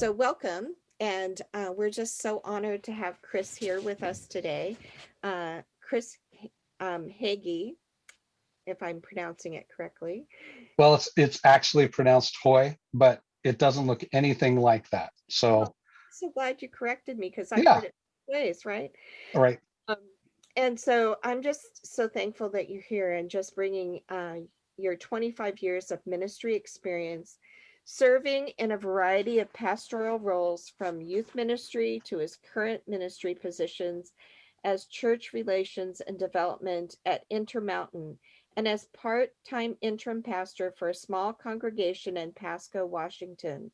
So welcome, and we're just so honored to have Chris here with us today. Chris Haughee, if I'm pronouncing it correctly. Well, it's actually pronounced Hoy, but it doesn't look anything like that. Well, So I'm so glad you corrected me because I've yeah, heard it ways, right? all right. Um, and so I'm just so thankful that you're here and just bringing your 25 years of ministry experience, serving in a variety of pastoral roles from youth ministry to his current ministry positions as church relations and development at Intermountain and as part-time interim pastor for a small congregation in Pasco, Washington.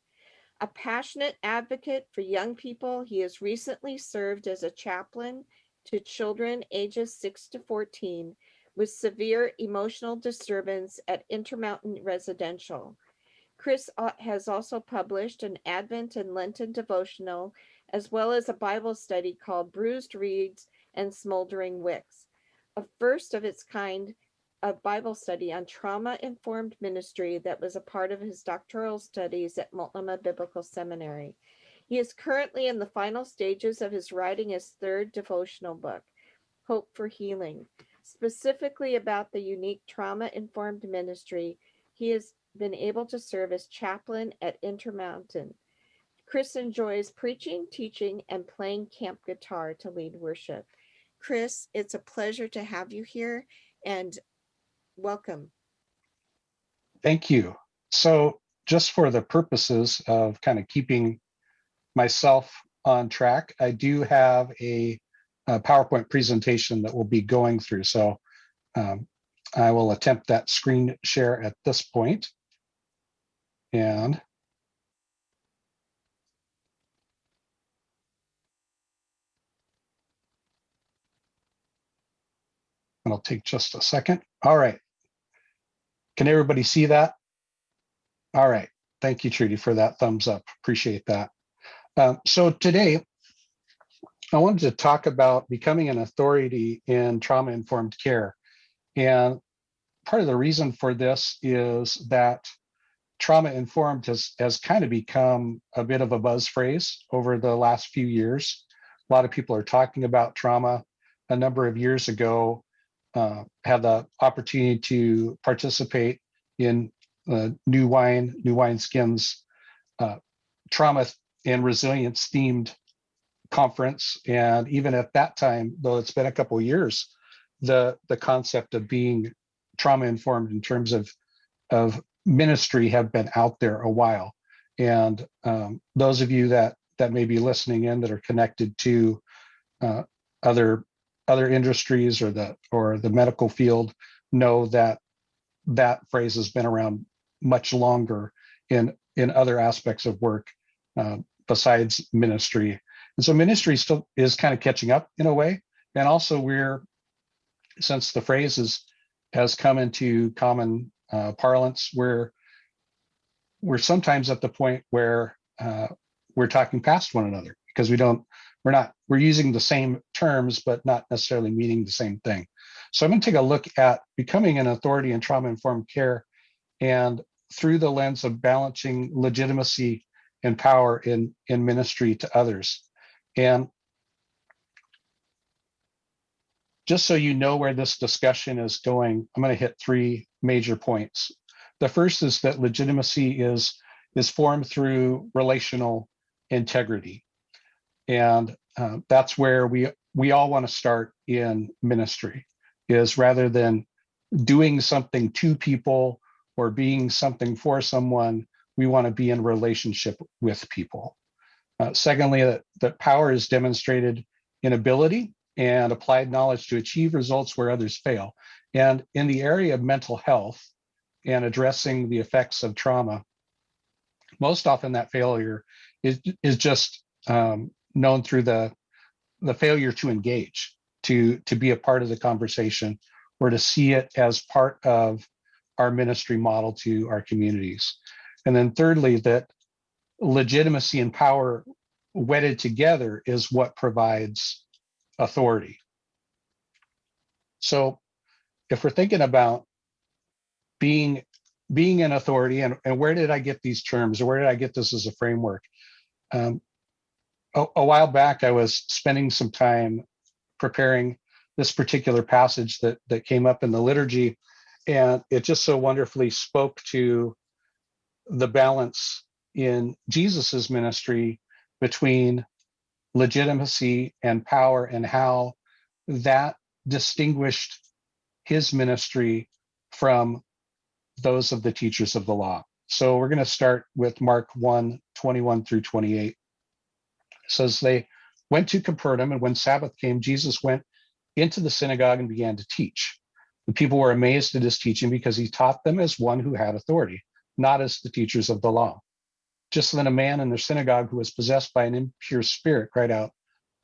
A passionate advocate for young people, he has recently served as a chaplain to children ages 6 to 14 with severe emotional disturbance at Intermountain Residential. Chris has also published an Advent and Lenten devotional, as well as a Bible study called Bruised and Smoldering Wicks, a first of its kind a Bible study on trauma-informed ministry that was a part of his doctoral studies at Multnomah Biblical Seminary. He is currently in the final stages of his writing his third devotional book, Hope for Healing, specifically about the unique trauma-informed ministry he has been able to serve as chaplain at Intermountain. Chris enjoys preaching, teaching, and playing camp guitar to lead worship. Chris, it's a pleasure to have you here, and welcome. Thank you. So just for the purposes of kind of keeping myself on track, I do have a PowerPoint presentation that we'll be going through. So I will attempt that screen share at this point. And it'll take just a second. All right. Can everybody see that? All right. Thank you, Trudy, for that thumbs up. Appreciate that. So today, I wanted to talk about becoming an authority in trauma-informed care. And part of the reason for this is that trauma-informed has kind of become a bit of a buzz phrase over the last few years. A lot of people are talking about trauma. A number of years ago, had the opportunity to participate in New Wineskins trauma and resilience themed conference. And even at that time, though it's been a couple of years, the concept of being trauma informed in terms of ministry have been out there a while. And those of you that may be listening in that are connected to other industries or the medical field know that phrase has been around much longer in other aspects of work besides ministry. And so ministry still is kind of catching up in a way. And also since the phrase has come into common parlance, we're sometimes at the point where we're talking past one another because we're using the same terms, but not necessarily meaning the same thing. So I'm going to take a look at becoming an authority in trauma-informed care and through the lens of balancing legitimacy and power in ministry to others. And just so you know where this discussion is going, I'm going to hit three major points. The first is that legitimacy is formed through relational integrity. And that's where we all want to start in ministry, is rather than doing something to people or being something for someone, we want to be in relationship with people. Secondly, that power is demonstrated in ability and applied knowledge to achieve results where others fail. And in the area of mental health and addressing the effects of trauma, most often that failure is just known through the failure to engage, to be a part of the conversation, or to see it as part of our ministry model to our communities. And then thirdly, that legitimacy and power wedded together is what provides authority. So if we're thinking about being an authority, and where did I get these terms, or where did I get this as a framework? Um, a while back, I was spending some time preparing this particular passage that came up in the liturgy, and it just so wonderfully spoke to the balance in Jesus's ministry between legitimacy and power, and how that distinguished his ministry from those of the teachers of the law. So we're going to start with Mark 1:21 through 28. It says, they went to Capernaum, and when Sabbath came, Jesus went into the synagogue and began to teach. The people were amazed at his teaching, because he taught them as one who had authority, not as the teachers of the law. Just then a man in their synagogue who was possessed by an impure spirit cried out,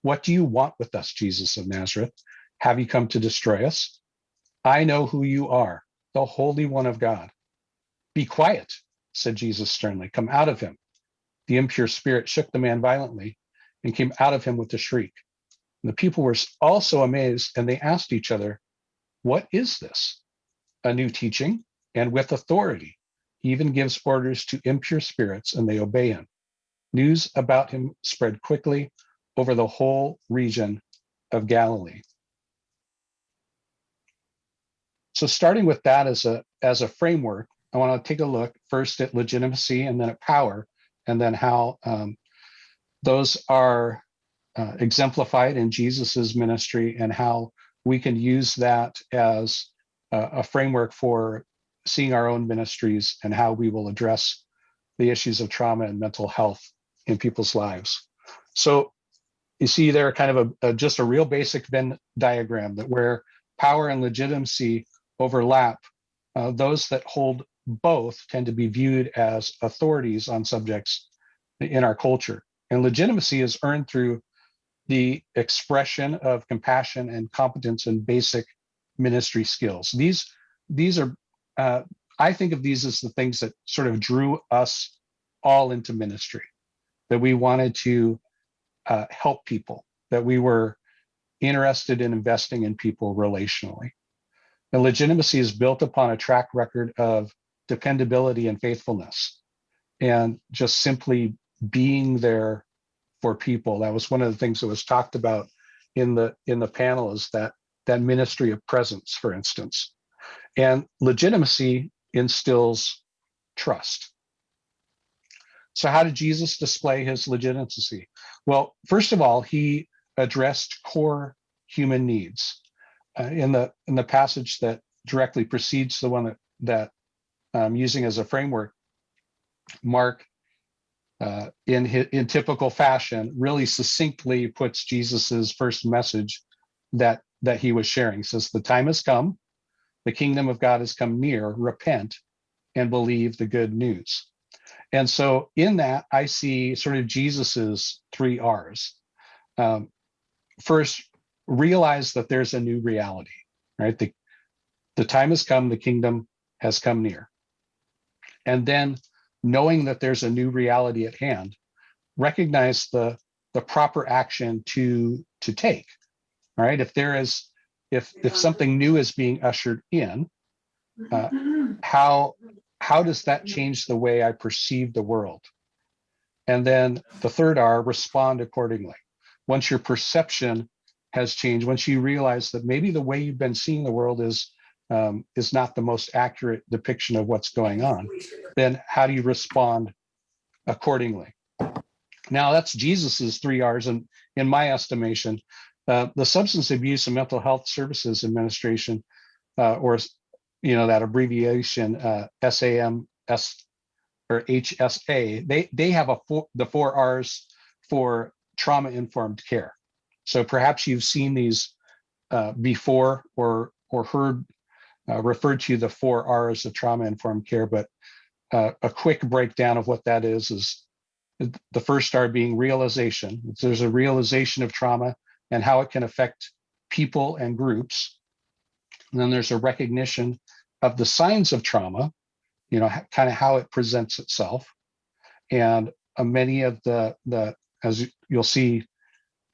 "What do you want with us, Jesus of Nazareth? Have you come to destroy us? I know who you are, the Holy One of God." "Be quiet," said Jesus sternly. "Come out of him." The impure spirit shook the man violently and came out of him with a shriek. And the people were also amazed, and they asked each other, "What is this? A new teaching, and with authority. He even gives orders to impure spirits, and they obey him." News about him spread quickly over the whole region of Galilee. So starting with that as a framework, I want to take a look first at legitimacy, and then at power, and then how those are exemplified in Jesus's ministry, and how we can use that as a framework for seeing our own ministries, and how we will address the issues of trauma and mental health in people's lives. So you see there kind of just a real basic Venn diagram, that where power and legitimacy overlap, those that hold both tend to be viewed as authorities on subjects in our culture. And legitimacy is earned through the expression of compassion and competence in basic ministry skills. These are, I think of these as the things that sort of drew us all into ministry, that we wanted to help people, that we were interested in investing in people relationally. And legitimacy is built upon a track record of dependability and faithfulness, and just simply being there for people. That was one of the things that was talked about in the panel, is that ministry of presence, for instance. And legitimacy instills trust. So how did Jesus display his legitimacy? Well, first of all, he addressed core human needs. In the passage that directly precedes the one that I'm using as a framework, Mark, in typical fashion, really succinctly puts Jesus's first message that he was sharing. He says, "The time has come, the kingdom of God has come near. Repent and believe the good news." And so in that, I see sort of Jesus's 3 R's. First, realize that there's a new reality, right? The time has come, the kingdom has come near. And then, knowing that there's a new reality at hand, recognize the proper action to take. All right, if something new is being ushered in, how does that change the way I perceive the world? And then the 3rd R, respond accordingly. Once your perception has changed, once you realize that maybe the way you've been seeing the world is not the most accurate depiction of what's going on, then how do you respond accordingly? Now, that's Jesus's 3 R's, and in my estimation, the Substance Abuse and Mental Health Services Administration, or that abbreviation SAMS or HSA, they have the 4 R's for trauma-informed care. So perhaps you've seen these before, or heard referred to the 4 R's of trauma-informed care, but a quick breakdown of what that is the first R being realization. There's a realization of trauma and how it can affect people and groups. And then there's a recognition of the signs of trauma, kind of how it presents itself. And many of the, as you'll see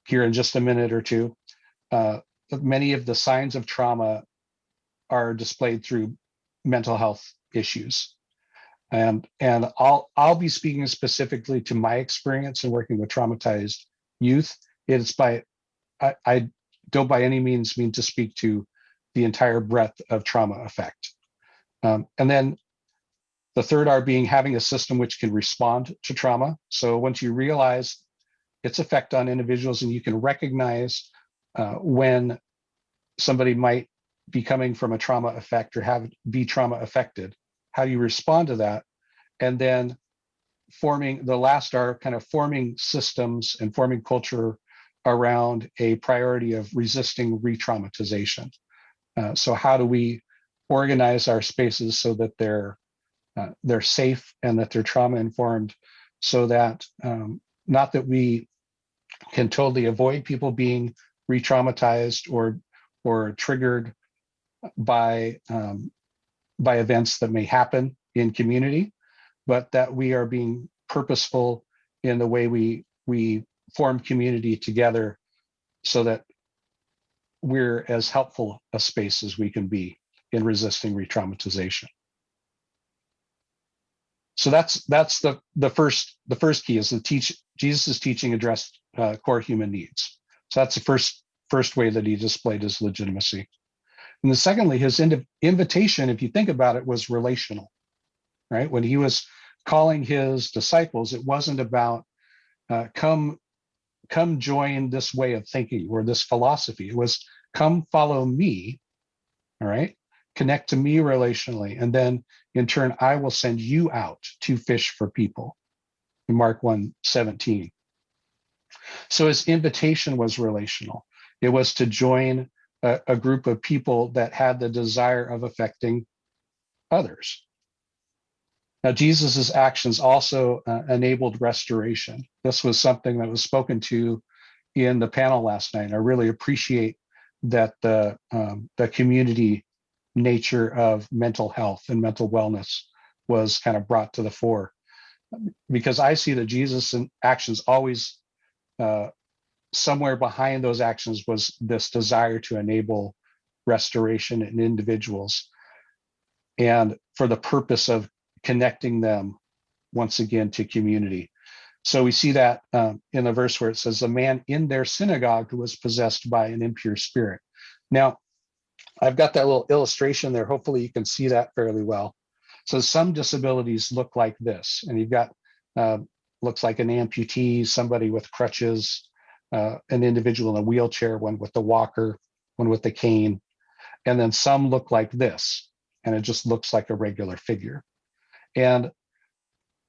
here in just a minute or two, many of the signs of trauma are displayed through mental health issues. And I'll be speaking specifically to my experience in working with traumatized youth. It's I don't by any means mean to speak to the entire breadth of trauma effect. And then the third R being having a system which can respond to trauma. So once you realize its effect on individuals and you can recognize when somebody might be coming from a trauma effect or be trauma affected, how do you respond to that? And then forming the last R, kind of forming systems and forming culture around a priority of resisting re-traumatization. So how do we organize our spaces so that they're safe and that they're trauma informed, so that not that we can totally avoid people being re-traumatized or triggered by events that may happen in community, but that we are being purposeful in the way we form community together, so that we're as helpful a space as we can be in resisting re-traumatization. So that's the first key, is Jesus' teaching addressed core human needs. So that's the first way that he displayed his legitimacy. And secondly, his invitation, if you think about it, was relational, right? When he was calling his disciples, it wasn't about come join this way of thinking or this philosophy. It was come follow me, all right? Connect to me relationally, and then in turn, I will send you out to fish for people, in Mark 1:17. So his invitation was relational. It was to join a group of people that had the desire of affecting others. Now, Jesus's actions also enabled restoration. This was something that was spoken to in the panel last night. I really appreciate that the community nature of mental health and mental wellness was kind of brought to the fore, because I see that Jesus' actions always, somewhere behind those actions was this desire to enable restoration in individuals, and for the purpose of connecting them once again to community. So we see that in the verse where it says, a man in their synagogue who was possessed by an impure spirit. Now, I've got that little illustration there. Hopefully you can see that fairly well. So some disabilities look like this, and you've got, looks like an amputee, somebody with crutches, an individual in a wheelchair, one with the walker, one with the cane. And then some look like this, and it just looks like a regular figure. And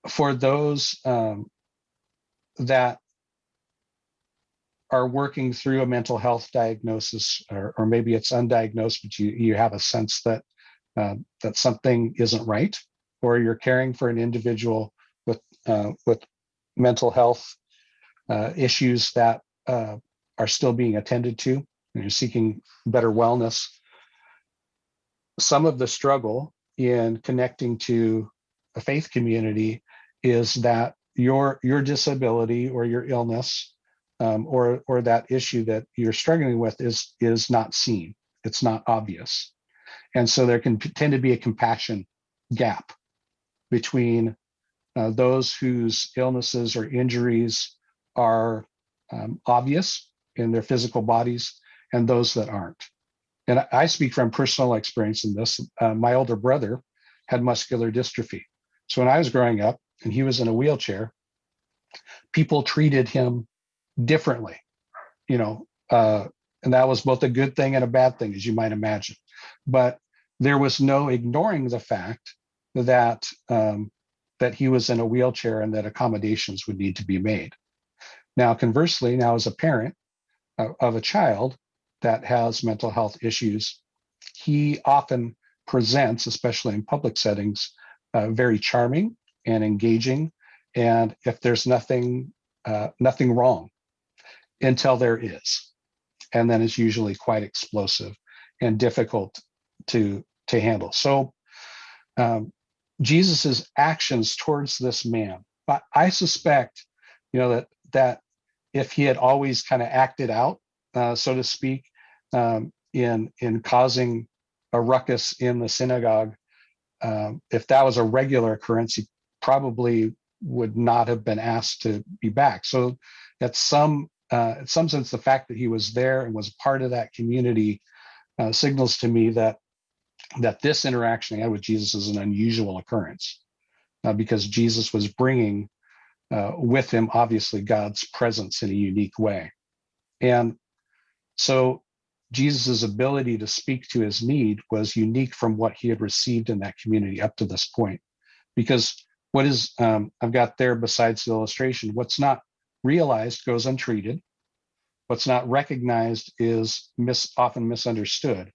for those that are working through a mental health diagnosis, or maybe it's undiagnosed, but you have a sense that that something isn't right, or you're caring for an individual with mental health issues that are still being attended to, and you're seeking better wellness. Some of the struggle in connecting to a faith community is that your disability or your illness, or that issue that you're struggling with is not seen. It's not obvious. And so there can tend to be a compassion gap between those whose illnesses or injuries are obvious in their physical bodies and those that aren't. And I speak from personal experience in this. My older brother had muscular dystrophy. So when I was growing up and he was in a wheelchair, people treated him differently, and that was both a good thing and a bad thing, as you might imagine. But there was no ignoring the fact that that he was in a wheelchair and that accommodations would need to be made. Now, conversely, now as a parent of a child that has mental health issues, he often presents, especially in public settings, very charming and engaging. And if there's nothing wrong, until there is, and then it's usually quite explosive and difficult to handle. So Jesus's actions towards this man, I suspect, that if he had always kind of acted out, so to speak, in causing a ruckus in the synagogue, if that was a regular occurrence, he probably would not have been asked to be back. So at some sense, the fact that he was there and was part of that community signals to me that this interaction he had with Jesus is an unusual occurrence, because Jesus was bringing with him, obviously, God's presence in a unique way. And so Jesus's ability to speak to his need was unique from what he had received in that community up to this point. Because what is, I've got there besides the illustration, what's not realized goes untreated. What's not recognized is often misunderstood.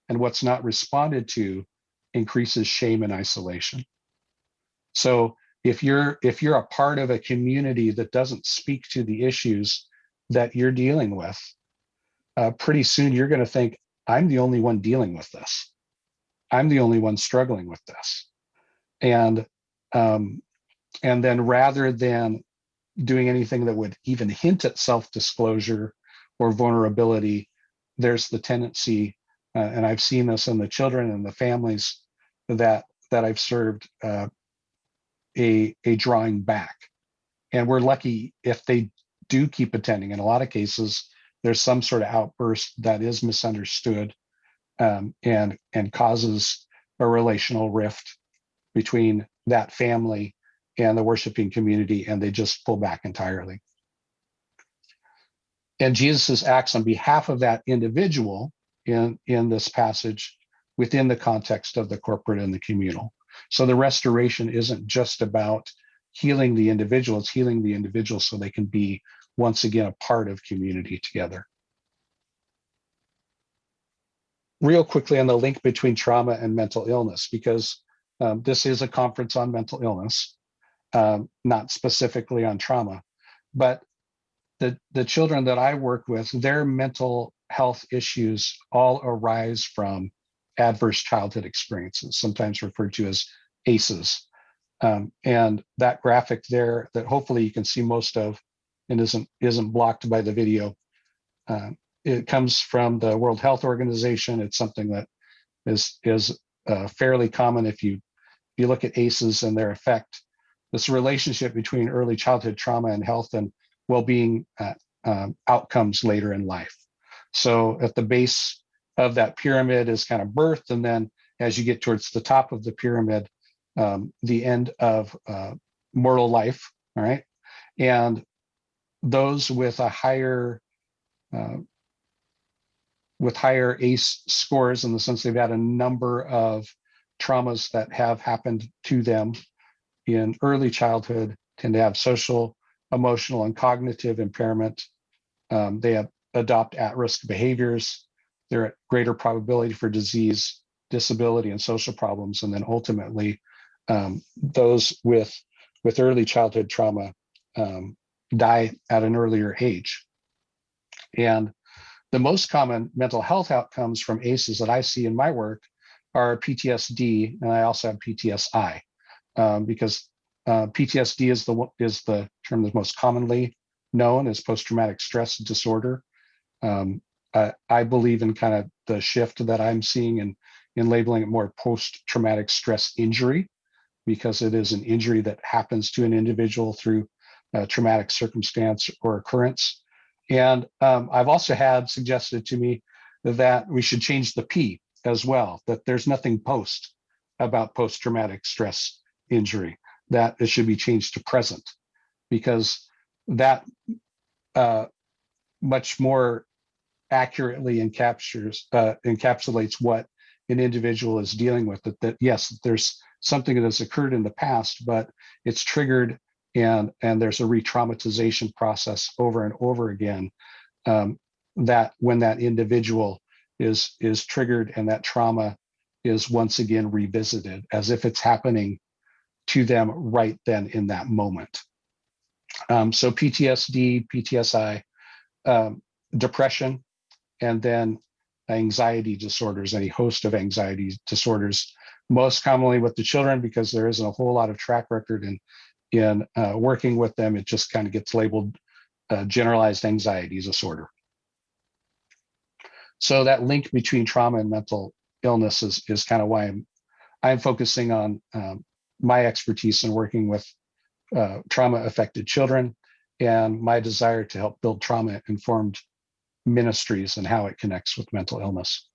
And what's not responded to increases shame and isolation. So if you're a part of a community that doesn't speak to the issues that you're dealing with, pretty soon you're going to think, I'm the only one dealing with this. I'm the only one struggling with this. And then rather than doing anything that would even hint at self-disclosure or vulnerability, there's the tendency, and I've seen this in the children and the families that I've served, a drawing back. And we're lucky if they do keep attending. In a lot of cases, there's some sort of outburst that is misunderstood, and causes a relational rift between that family and the worshiping community, and they just pull back entirely. And Jesus acts on behalf of that individual in this passage within the context of the corporate and the communal. So the restoration isn't just about healing the individual, it's healing the individual so they can be once again a part of community together. Real quickly on the link between trauma and mental illness, because this is a conference on mental illness, not specifically on trauma, but the children that I work with, their mental health issues all arise from adverse childhood experiences, sometimes referred to as ACEs. And that graphic there that hopefully you can see most of and isn't blocked by the video, it comes from the World Health Organization. It's something that is fairly common if you look at ACEs and their effect. This relationship between early childhood trauma and health and well-being outcomes later in life. So at the base of that pyramid is kind of birth, and then as you get towards the top of the pyramid, the end of mortal life. All right, and those with a higher ACE scores, in the sense they've had a number of traumas that have happened to them in early childhood, tend to have social, emotional, and cognitive impairment. They adopt at-risk behaviors. They're at greater probability for disease, disability, and social problems. And then ultimately, those with early childhood trauma die at an earlier age. And the most common mental health outcomes from ACEs that I see in my work are PTSD, and I also have PTSI, because PTSD is the term that's most commonly known as post-traumatic stress disorder. I believe in kind of the shift that I'm seeing in labeling it more post-traumatic stress injury, because it is an injury that happens to an individual through a traumatic circumstance or occurrence. And I've also had suggested to me that we should change the P as well, that there's nothing post about post-traumatic stress injury, that it should be changed to present, because that much more accurately encapsulates what an individual is dealing with. That yes, there's something that has occurred in the past, but it's triggered, and there's a re-traumatization process over and over again, that when that individual is triggered and that trauma is once again revisited as if it's happening to them right then in that moment. So PTSD, PTSI, depression, and then anxiety disorders, any host of anxiety disorders, most commonly with the children, because there isn't a whole lot of track record in working with them. It just kind of gets labeled generalized anxiety disorder. So that link between trauma and mental illness is kind of why I'm focusing on my expertise in working with trauma-affected children and my desire to help build trauma-informed ministries and how it connects with mental illness.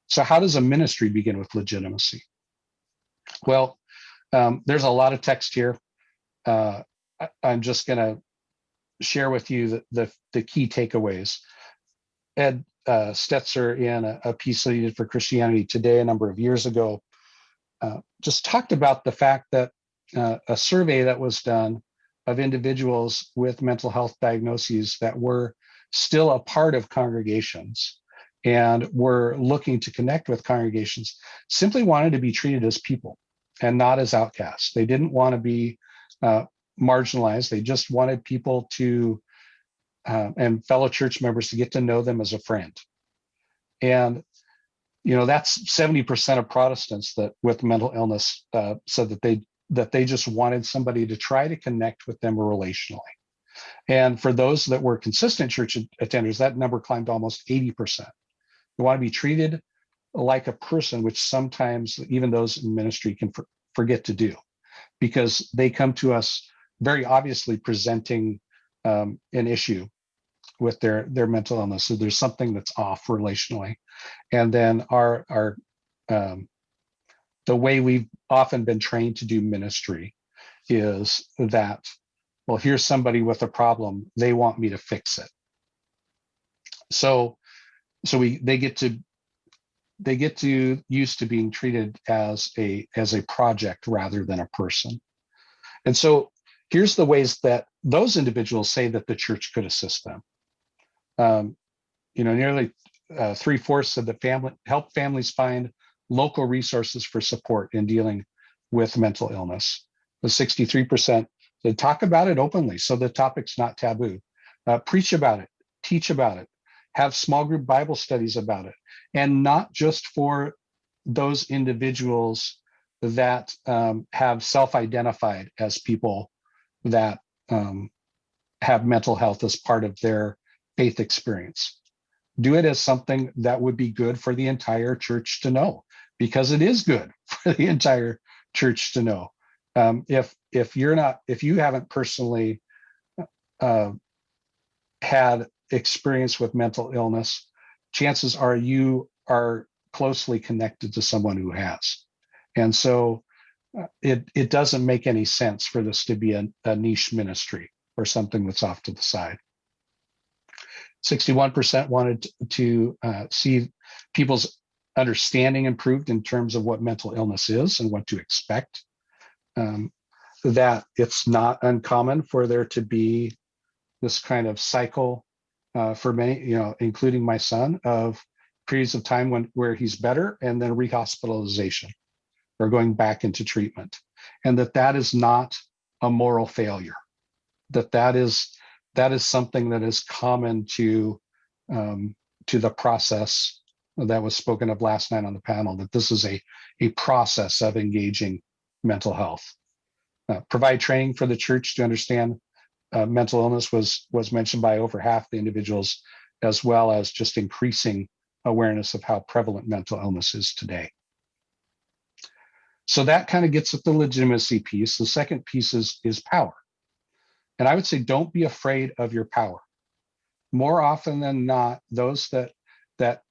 So how does a ministry begin with legitimacy? Well, there's a lot of text here. I'm just going to share with you the key takeaways. Ed Stetzer, in a piece that he did for Christianity Today a number of years ago, just talked about the fact that a survey that was done of individuals with mental health diagnoses that were still a part of congregations and were looking to connect with congregations simply wanted to be treated as people and not as outcasts. They didn't want to be marginalized. They just wanted people to and fellow church members to get to know them as a friend. And that's 70% of Protestants that with mental illness said that they just wanted somebody to try to connect with them relationally. And for those that were consistent church attenders, that number climbed almost 80%. They want to be treated like a person, which sometimes even those in ministry can forget to do, because they come to us very obviously presenting an issue with their mental illness. So there's something that's off relationally. And then the way we've often been trained to do ministry is that, well, here's somebody with a problem, they want me to fix it. So they get to used to being treated as a project rather than a person. And so here's the ways that those individuals say that the church could assist them. Nearly 3/4 said that help families find local resources for support in dealing with mental illness. The 63% said talk about it openly so the topic's not taboo. Preach about it, teach about it, have small group Bible studies about it, and not just for those individuals that have self-identified as people that have mental health as part of their faith experience. Do it as something that would be good for the entire church to know, because it is good for the entire church to know. If you haven't personally had experience with mental illness, chances are you are closely connected to someone who has. And so it doesn't make any sense for this to be a niche ministry or something that's off to the side. 61% wanted to see people's understanding improved in terms of what mental illness is and what to expect. That it's not uncommon for there to be this kind of cycle for many, including my son, of periods of time where he's better and then rehospitalization or going back into treatment, and that is not a moral failure. That is something that is common to the process that was spoken of last night on the panel, that this is a process of engaging mental health. Provide training for the church to understand mental illness was mentioned by over half the individuals, as well as just increasing awareness of how prevalent mental illness is today. So that kind of gets at the legitimacy piece. The second piece is power. And I would say, don't be afraid of your power. More often than not, those that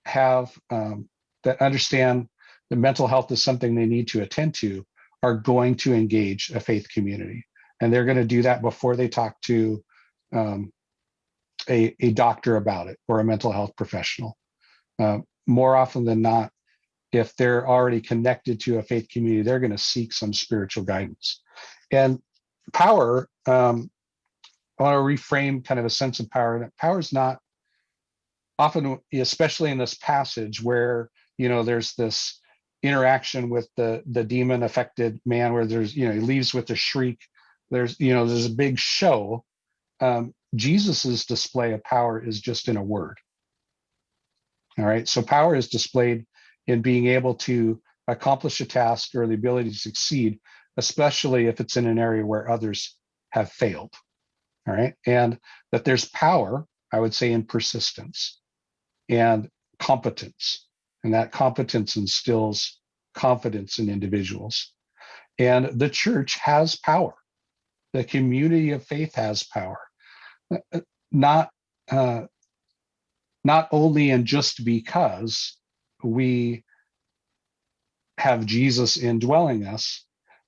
have that understand that mental health is something they need to attend to are going to engage a faith community, and they're going to do that before they talk to a doctor about it or a mental health professional. More often than not, if they're already connected to a faith community, they're going to seek some spiritual guidance. And power. I want to reframe kind of a sense of power. That power is not often, especially in this passage where, there's this interaction with the demon affected man where there's, he leaves with a shriek. There's a big show. Jesus's display of power is just in a word. All right. So power is displayed in being able to accomplish a task or the ability to succeed, especially if it's in an area where others have failed. All right. And that there's power, I would say, in persistence and competence. And that competence instills confidence in individuals. And the church has power. The community of faith has power. Not not only and just because we have Jesus indwelling us,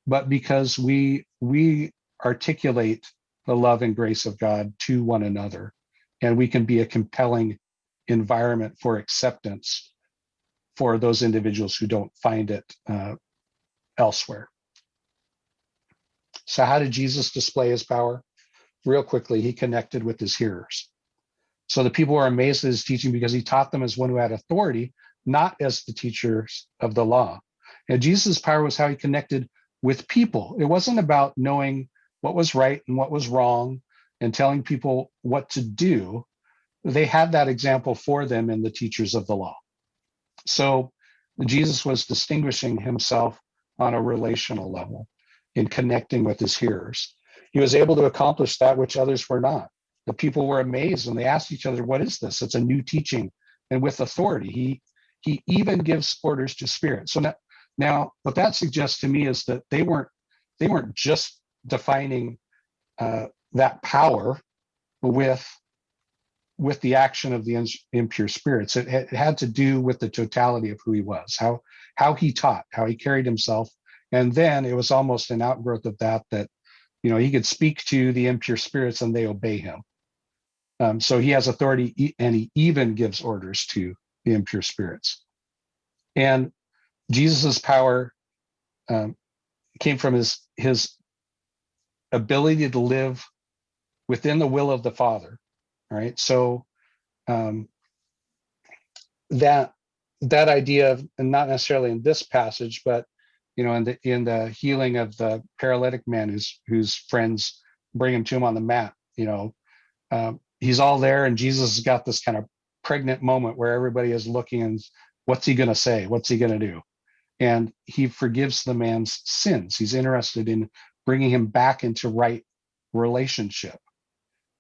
but because we articulate the love and grace of God to one another, and we can be a compelling environment for acceptance for those individuals who don't find it elsewhere. So how did Jesus display his power? Real quickly, he connected with his hearers. So the people were amazed at his teaching because he taught them as one who had authority, not as the teachers of the law. And Jesus' power was how he connected with people. It wasn't about knowing what was right and what was wrong and telling people what to do. They had that example for them in the teachers of the law. So Jesus was distinguishing himself on a relational level in connecting with his hearers. He was able to accomplish that which others were not. The people were amazed and they asked each other, what is this? It's a new teaching and with authority. He even gives orders to spirits. So now what that suggests to me is that they weren't just defining that power with the action of the impure spirits. It had to do with the totality of who he was, how he taught, how he carried himself. And then it was almost an outgrowth of that he could speak to the impure spirits and they obey him. So he has authority and he even gives orders to the impure spirits. And Jesus's power came from his ability to live within the will of the Father. All right. So that idea of, and not necessarily in this passage, but in the healing of the paralytic man whose friends bring him to him on the mat, he's all there and Jesus has got this kind of pregnant moment where everybody is looking and what's he going to say? What's he going to do? And he forgives the man's sins. He's interested in bringing him back into right relationship.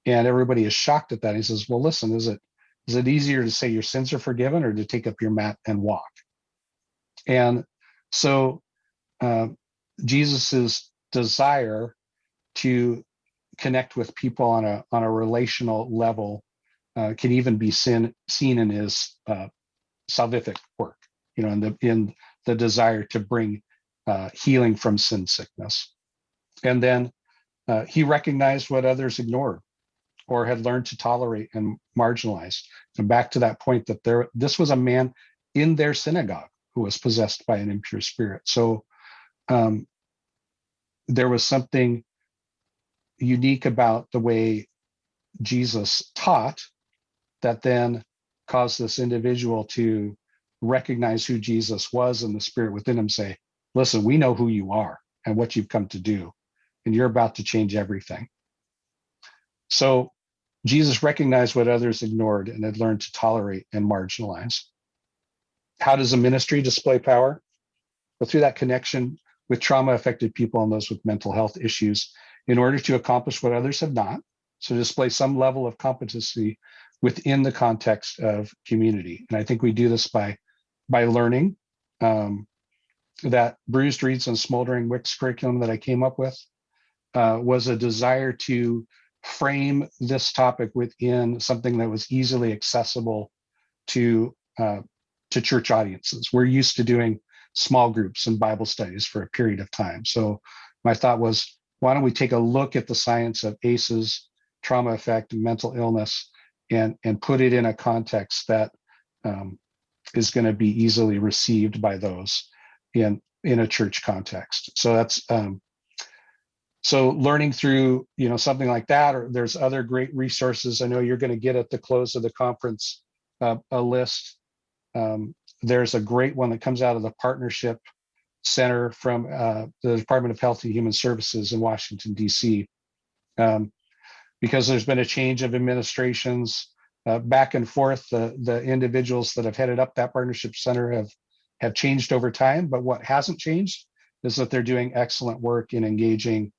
And everybody is shocked at that. He says, well, listen, is it easier to say your sins are forgiven or to take up your mat and walk? And so Jesus's desire to connect with people on a relational level can even be seen in his salvific work, in the desire to bring healing from sin sickness. And then he recognized what others ignored or had learned to tolerate and marginalize. And back to that point that this was a man in their synagogue who was possessed by an impure spirit. So there was something unique about the way Jesus taught that then caused this individual to recognize who Jesus was and the spirit within him say, listen, we know who you are and what you've come to do, and you're about to change everything. So Jesus recognized what others ignored and had learned to tolerate and marginalize. How does a ministry display power? Well, through that connection with trauma-affected people and those with mental health issues in order to accomplish what others have not. So display some level of competency within the context of community. And I think we do this by learning that Bruised, Reads, and Smoldering Wicks curriculum that I came up with was a desire to frame this topic within something that was easily accessible to church audiences. We're used to doing small groups and Bible studies for a period of time. So my thought was, why don't we take a look at the science of ACEs, trauma effect, and mental illness, and put it in a context that is going to be easily received by those in a church context. So that's so learning through something like that, or there's other great resources. I know you're going to get at the close of the conference a list. There's a great one that comes out of the Partnership Center from the Department of Health and Human Services in Washington, D.C. Because there's been a change of administrations back and forth. The individuals that have headed up that Partnership Center have changed over time, but what hasn't changed is that they're doing excellent work in engaging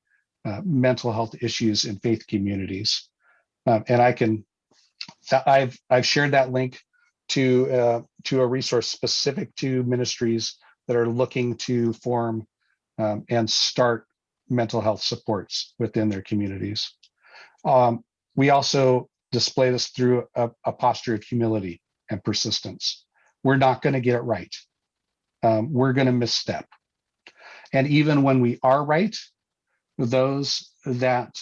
mental health issues in faith communities. And I've shared that link to a resource specific to ministries that are looking to form and start mental health supports within their communities. We also display this through a posture of humility and persistence. We're not going to get it right. We're going to misstep. And even when we are right, those that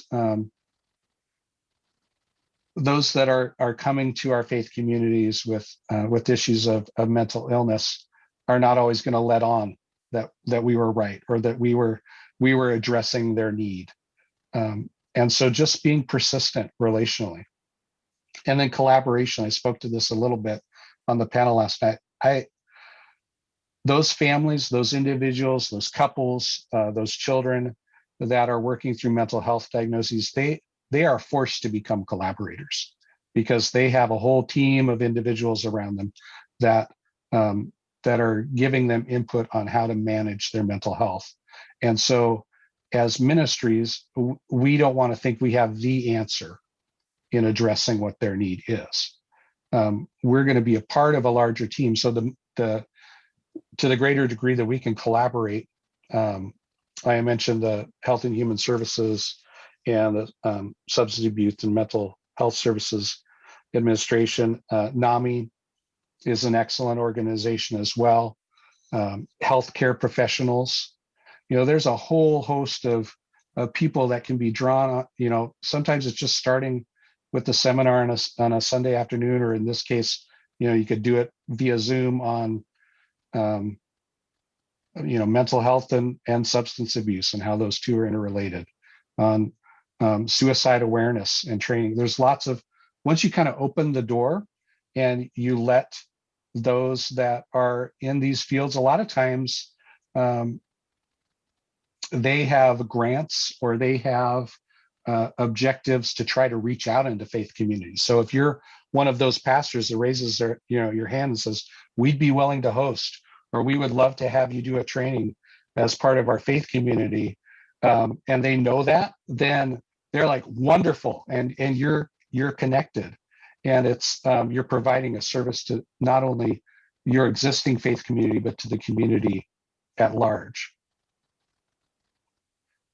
are coming to our faith communities with issues of mental illness are not always going to let on that we were right, or that we were addressing their need. And so just being persistent relationally. And then collaboration. I spoke to this a little bit on the panel last night. Those families, those individuals, those couples, those children that are working through mental health diagnoses, they are forced to become collaborators, because they have a whole team of individuals around them that are giving them input on how to manage their mental health. And so as ministries, we don't want to think we have the answer in addressing what their need is. We're going to be a part of a larger team. So to the greater degree that we can collaborate, I mentioned the Health and Human Services and the Substance Abuse and Mental Health Services Administration. NAMI is an excellent organization as well. Healthcare professionals, there's a whole host of people that can be drawn on. Sometimes it's just starting with the seminar on a Sunday afternoon, or in this case, you could do it via Zoom on mental health and substance abuse and how those two are interrelated, on suicide awareness and training. There's lots of, once you kind of open the door and you let those that are in these fields, a lot of times they have grants, or they have objectives to try to reach out into faith communities. So if you're one of those pastors that raises your hand and says, we'd be willing to host, or we would love to have you do a training as part of our faith community, and they know that, then they're like, wonderful, and you're connected, and it's you're providing a service to not only your existing faith community, but to the community at large.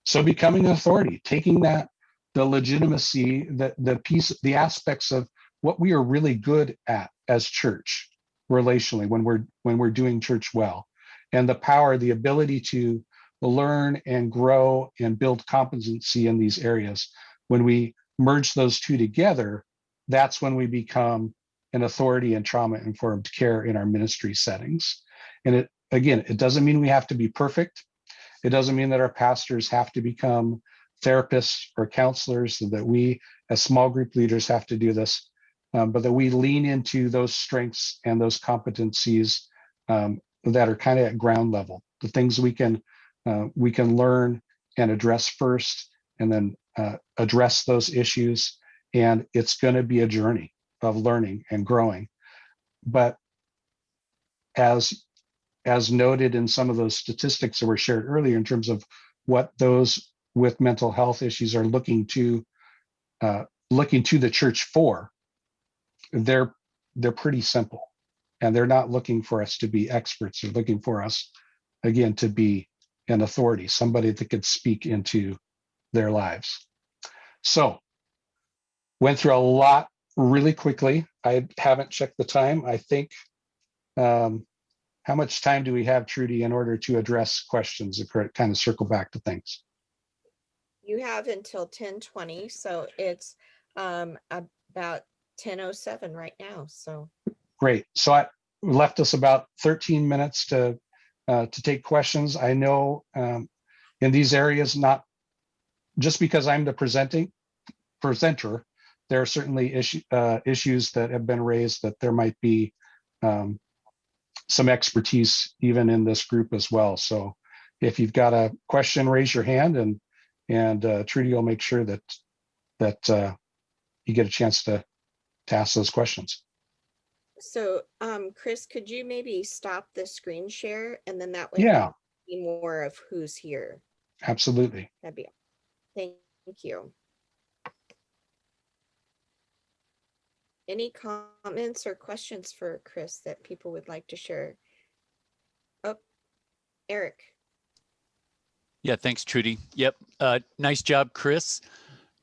So becoming an authority, taking the legitimacy, the aspects of what we are really good at as church relationally, when we're doing church well, and the power, the ability to learn and grow and build competency in these areas. When we merge those two together, that's when we become an authority in trauma-informed care in our ministry settings. And it doesn't mean we have to be perfect. It doesn't mean that our pastors have to become therapists or counselors, that we as small group leaders have to do this, but that we lean into those strengths and those competencies that are kind of at ground level, the things we can learn and address first, and then address those issues. And it's going to be a journey of learning and growing. But as noted in some of those statistics that were shared earlier, in terms of what those with mental health issues are looking to the church for, they're pretty simple, and they're not looking for us to be experts. They're looking for us, again, to be an authority, somebody that could speak into their lives. So went through a lot really quickly. I haven't checked the time. I think, how much time do we have, Trudy, in order to address questions and kind of circle back to things? You have until 10:20, so it's about 10:07 right now. So great. So I left us about 13 minutes to take questions. I know in these areas, not just because I'm the presenter, there are certainly issues that have been raised that there might be some expertise even in this group as well. So if you've got a question, raise your hand, and Trudy will make sure that you get a chance to ask those questions. So Chris, could you maybe stop the screen share, and then that way Yeah, see more of who's here? absolutely. That'd be, thank you. Any comments or questions for Chris that people would like to share? Oh, Eric. Yeah, thanks, Trudy. Yep. Nice job, Chris.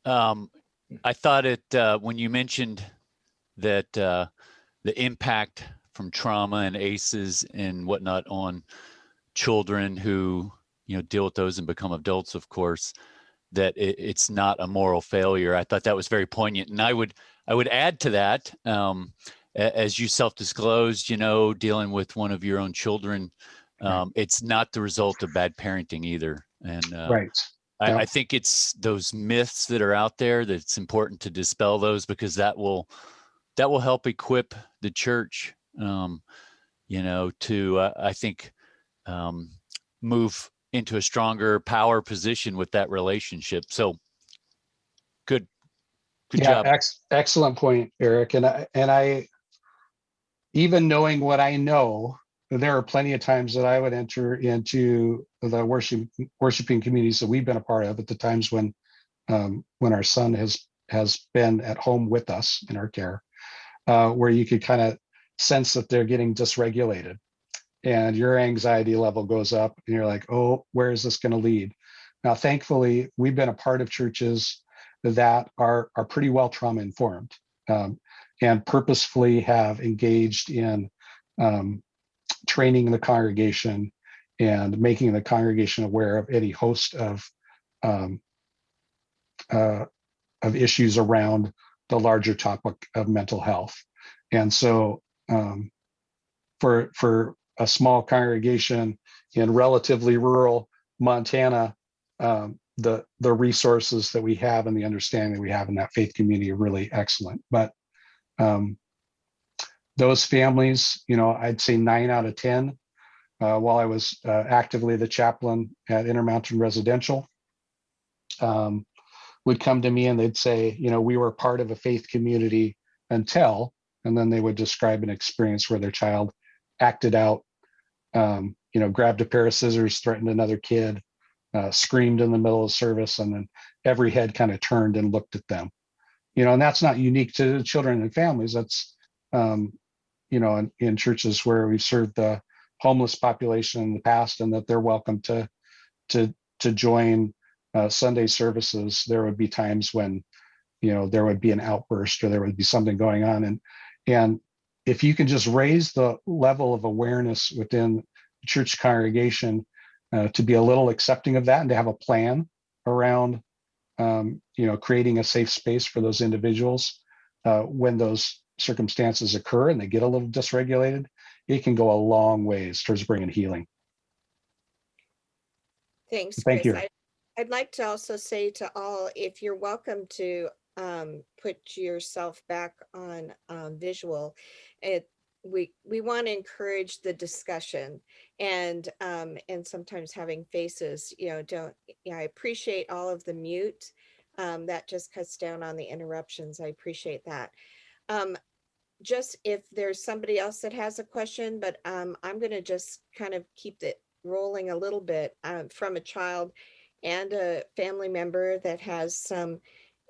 I thought when you mentioned that the impact from trauma and ACEs and whatnot on children who, deal with those and become adults, of course, that it's not a moral failure. I thought that was very poignant. And I would add to that, as you self-disclosed, dealing with one of your own children, it's not the result of bad parenting either. And Right. I think it's those myths that are out there that it's important to dispel those, because that will help equip the church, to, I think, move into a stronger power position with that relationship. So good job. Excellent point, Eric. And I, even knowing what I know, there are plenty of times that I would enter into the worshiping communities that we've been a part of at the times when our son has been at home with us in our care, where you could kind of sense that they're getting dysregulated, and your anxiety level goes up, and you're like, oh, where is this going to lead? Now, thankfully, we've been a part of churches that are pretty well trauma informed, and purposefully have engaged in training the congregation and making the congregation aware of any host of issues around the larger topic of mental health. And so for a small congregation in relatively rural Montana, the resources that we have and the understanding that we have in that faith community are really excellent. But those families, I'd say 9 out of 10, while I was actively the chaplain at Intermountain Residential, would come to me and they'd say, we were part of a faith community until, and then they would describe an experience where their child acted out, grabbed a pair of scissors, threatened another kid, screamed in the middle of service, and then every head kind of turned and looked at them. And that's not unique to children and families. That's, in churches where we've served the homeless population in the past, and that they're welcome to join Sunday services. There would be times when, there would be an outburst or there would be something going on. And if you can just raise the level of awareness within the church congregation to be a little accepting of that and to have a plan around, creating a safe space for those individuals when those circumstances occur and they get a little dysregulated, it can go a long ways towards bringing healing. Thanks, Thank Chris. you. I'd like to also say to all, if you're welcome to put yourself back on visual, we want to encourage the discussion, and sometimes having faces, I appreciate all of the mute. That just cuts down on the interruptions. I appreciate that. Just if there's somebody else that has a question, but I'm going to just kind of keep it rolling a little bit from a child and a family member that has some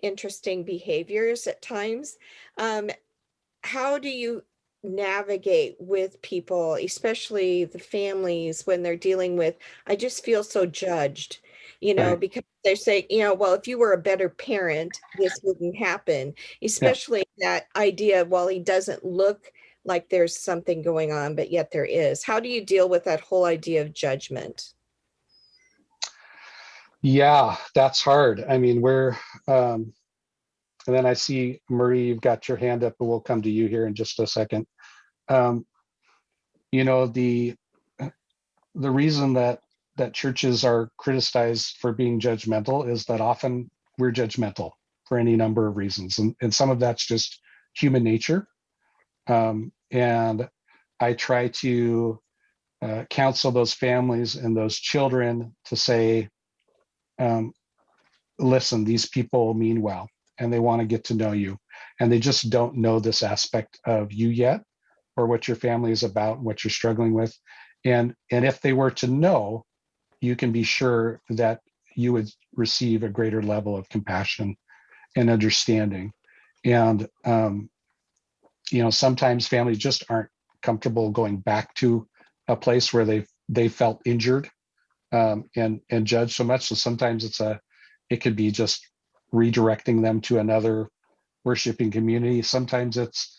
interesting behaviors at times. How do you navigate with people, especially the families, when they're dealing with, I just feel so judged, Right. because they're saying, well, if you were a better parent, this wouldn't happen, especially that idea, well, he doesn't look like there's something going on, but yet there is. How do you deal with that whole idea of judgment? Yeah, that's hard. I mean, and then I see, Marie, you've got your hand up, but we'll come to you here in just a second. The reason that churches are criticized for being judgmental is that often we're judgmental for any number of reasons. And some of that's just human nature. And I try to counsel those families and those children to say, listen, these people mean well, and they want to get to know you, and they just don't know this aspect of you yet, or what your family is about, and what you're struggling with. And if they were to know, you can be sure that you would receive a greater level of compassion and understanding. And sometimes families just aren't comfortable going back to a place where they've they felt injured and judged so much. So sometimes it could be just redirecting them to another worshiping community. Sometimes it's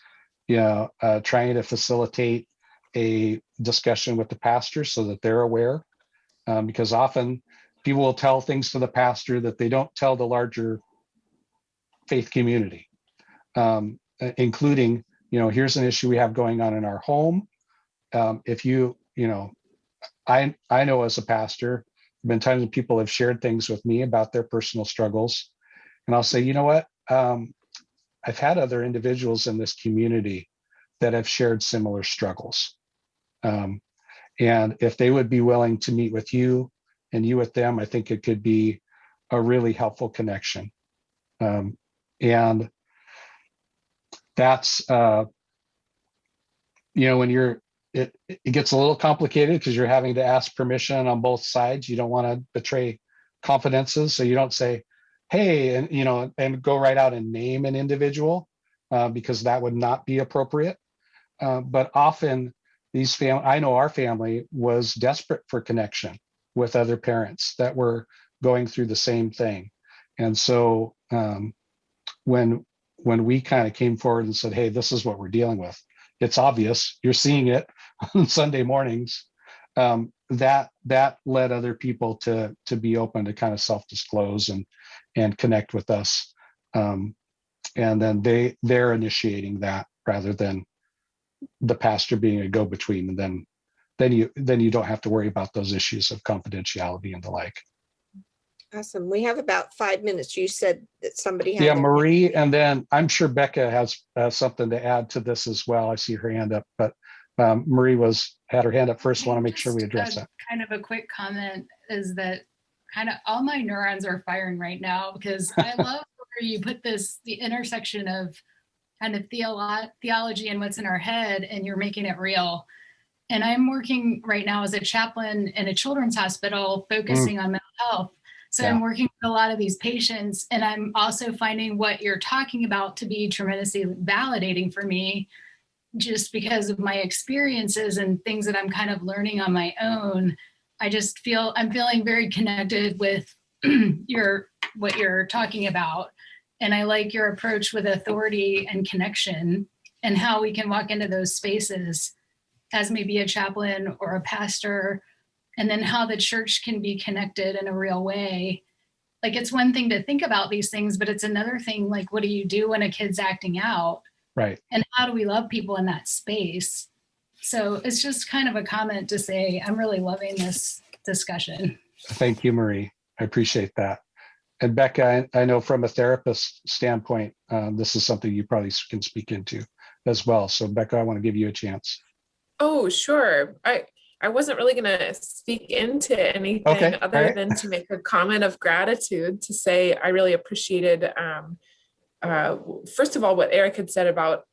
trying to facilitate a discussion with the pastor so that they're aware, because often people will tell things to the pastor that they don't tell the larger faith community, including, here's an issue we have going on in our home. If I know as a pastor, there have been times when people have shared things with me about their personal struggles, and I'll say, you know what? I've had other individuals in this community that have shared similar struggles. And if they would be willing to meet with you and you with them, I think it could be a really helpful connection. And that's, when it gets a little complicated because you're having to ask permission on both sides. You don't want to betray confidences. So you don't say, hey, and go right out and name an individual, because that would not be appropriate. But often I know our family was desperate for connection with other parents that were going through the same thing. And so when we kind of came forward and said, hey, this is what we're dealing with, it's obvious, you're seeing it on Sunday mornings, that led other people to be open to kind of self-disclose and connect with us. And then they're initiating that rather than the pastor being a go-between. And then you don't have to worry about those issues of confidentiality and the like. Awesome. We have about 5 minutes. You said that somebody had. Yeah, Marie, and then I'm sure Becca has something to add to this as well. I see her hand up, but Marie had her hand up first. Want to make sure we address that. Kind of a quick comment is that kind of all my neurons are firing right now, because I love where you put the intersection of kind of theology and what's in our head, and you're making it real. And I'm working right now as a chaplain in a children's hospital focusing on mental health. So I'm working with a lot of these patients, and I'm also finding what you're talking about to be tremendously validating for me, just because of my experiences and things that I'm kind of learning on my own. I'm feeling very connected with what you're talking about. And I like your approach with authority and connection, and how we can walk into those spaces as maybe a chaplain or a pastor, and then how the church can be connected in a real way. Like, it's one thing to think about these things, but it's another thing, like, what do you do when a kid's acting out? Right. And how do we love people in that space? So it's just kind of a comment to say, I'm really loving this discussion. Thank you, Marie. I appreciate that. And Becca, I know from a therapist standpoint, this is something you probably can speak into as well. So Becca, I want to give you a chance. Oh, sure. I wasn't really going to speak into anything other than to make a comment of gratitude, to say I really appreciated, first of all, what Eric had said about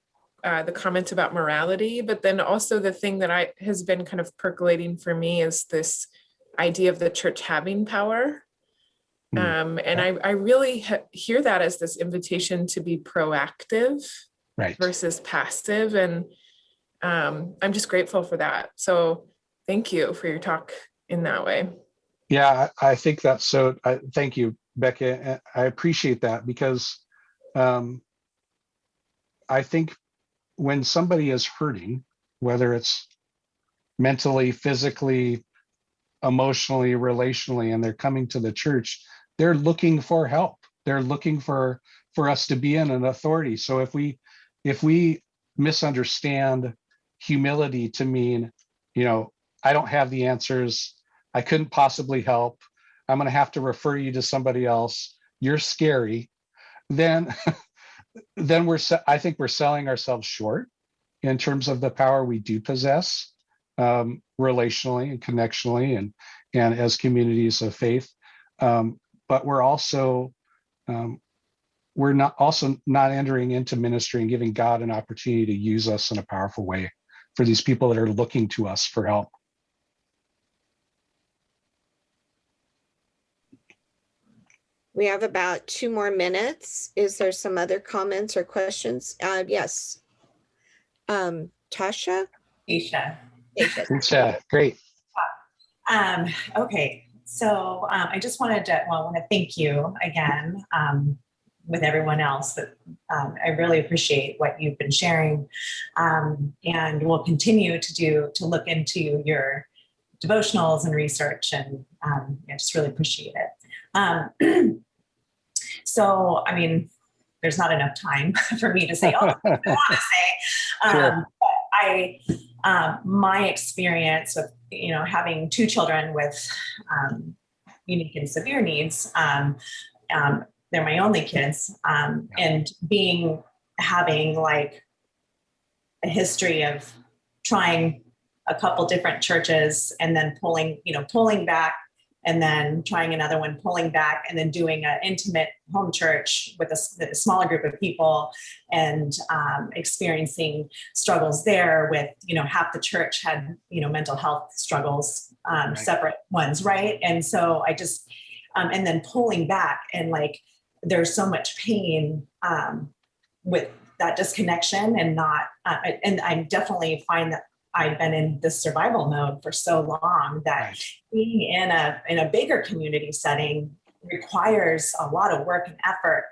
the comment about morality, but then also the thing that has been kind of percolating for me is this idea of the church having power. And I really hear that as this invitation to be proactive versus passive. And I'm just grateful for that. So thank you for your talk in that way. Yeah, I think that's so. Thank you, Becca. I appreciate that, because I think when somebody is hurting, whether it's mentally, physically, emotionally, relationally, and they're coming to the church, they're looking for help. They're looking for us to be in an authority. So if we misunderstand humility to mean, I don't have the answers, I couldn't possibly help, I'm going to have to refer you to somebody else, you're scary, then I think we're selling ourselves short in terms of the power we do possess, relationally and connectionally and as communities of faith. But we're also not entering into ministry and giving God an opportunity to use us in a powerful way for these people that are looking to us for help. We have about 2 more minutes. Is there some other comments or questions? Yes. Tasha? Isha. Isha, great. Okay, so I just wanted to, well, I want to thank you again with everyone else, but I really appreciate what you've been sharing, and we'll continue to look into your devotionals and research, and I just really appreciate it. So, I mean, there's not enough time for me to say all the things I want to say. Sure. But my experience with, having two children with unique and severe needs, they're my only kids, and having like a history of trying a couple different churches and then pulling back, and then trying another one, pulling back, and then doing an intimate home church with a smaller group of people, and experiencing struggles there with, half the church had, mental health struggles, Right. separate ones. Right. And so I just, and then pulling back, and like, there's so much pain with that disconnection, and not, and I definitely find that I've been in this survival mode for so long that Right. being in a bigger community setting requires a lot of work and effort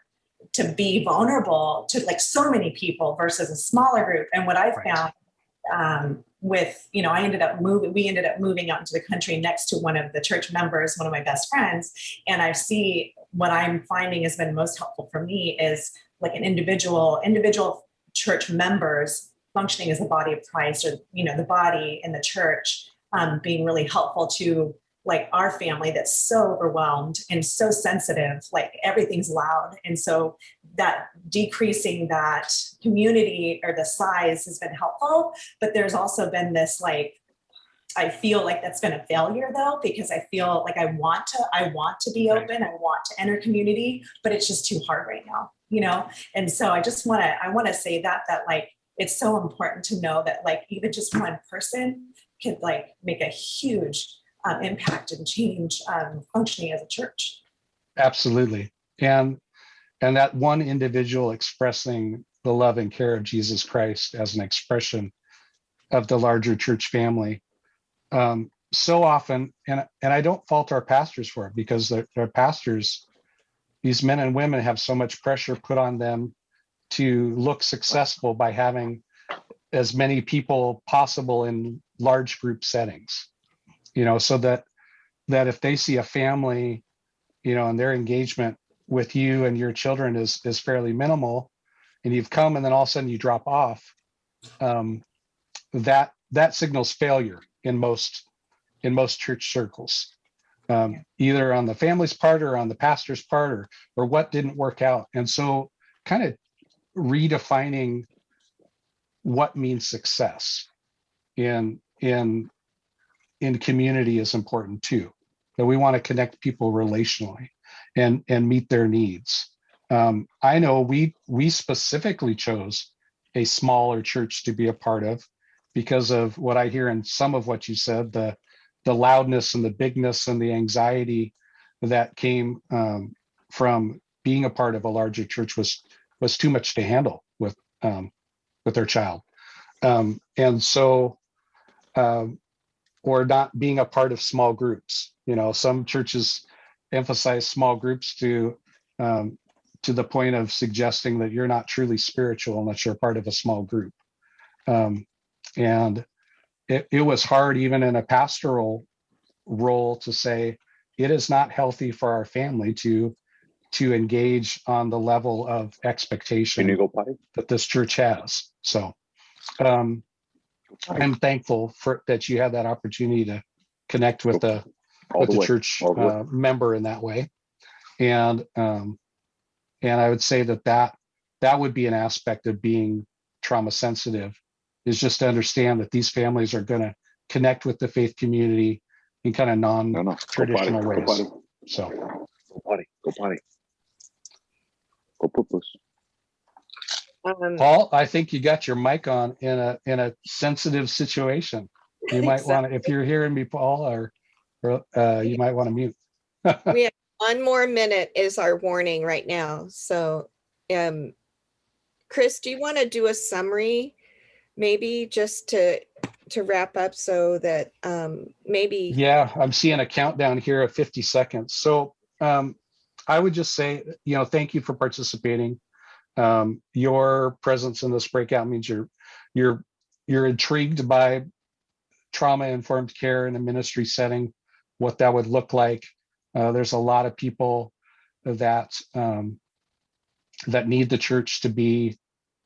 to be vulnerable to like so many people versus a smaller group. And what I've Right. found with, we ended up moving out into the country next to one of the church members, one of my best friends. And I see what I'm finding has been most helpful for me is like an individual church members functioning as the body of Christ, or, the body and the church being really helpful to like our family that's so overwhelmed and so sensitive, like everything's loud. And so that decreasing that community or the size has been helpful, but there's also been this, like, I feel like that's been a failure though, because I feel like I want to be open, I want to enter community, but it's just too hard right now,? And so I want to say that like, it's so important to know that like even just one person could like make a huge impact and change functioning as a church. Absolutely. And that one individual expressing the love and care of Jesus Christ as an expression of the larger church family. So often, and I don't fault our pastors for it, because their pastors, these men and women, have so much pressure put on them to look successful by having as many people possible in large group settings, so that if they see a family, and their engagement with you and your children is fairly minimal, and you've come and then all of a sudden you drop off, that signals failure in most church circles, either on the family's part or on the pastor's part, or what didn't work out. And so kind of redefining what means success in community is important too. That we want to connect people relationally and meet their needs. I know we specifically chose a smaller church to be a part of because of what I hear in some of what you said, the loudness and the bigness and the anxiety that came from being a part of a larger church was too much to handle with their child. And so, or not being a part of small groups. Some churches emphasize small groups to the point of suggesting that you're not truly spiritual unless you're part of a small group. And it was hard, even in a pastoral role, to say it is not healthy for our family to engage on the level of expectation that this church has. So I'm thankful that you had that opportunity to connect with the church member in that way. And I would say that would be an aspect of being trauma sensitive, is just to understand that these families are going to connect with the faith community in kind of non-traditional ways. So go potty. Go poo-poos. Paul, I think you got your mic on in a sensitive situation. You might want to, if you're hearing me, Paul, or you might want to mute. We have 1 more minute is our warning right now. So, Chris, do you want to do a summary, maybe just to to wrap up so that maybe. Yeah, I'm seeing a countdown here of 50 seconds. So I would just say, thank you for participating. Your presence in this breakout means you're intrigued by trauma-informed care in a ministry setting, what that would look like. There's a lot of people that that need the church to be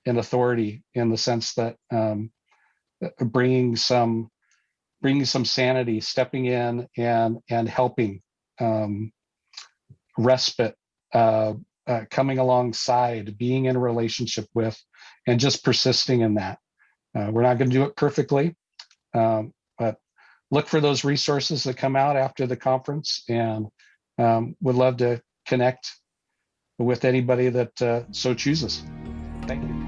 an authority in the sense that bringing some sanity, stepping in and helping, respite, coming alongside, being in a relationship with, and just persisting in that. We're not going to do it perfectly, but look for those resources that come out after the conference, and would love to connect with anybody that so chooses. Thank you.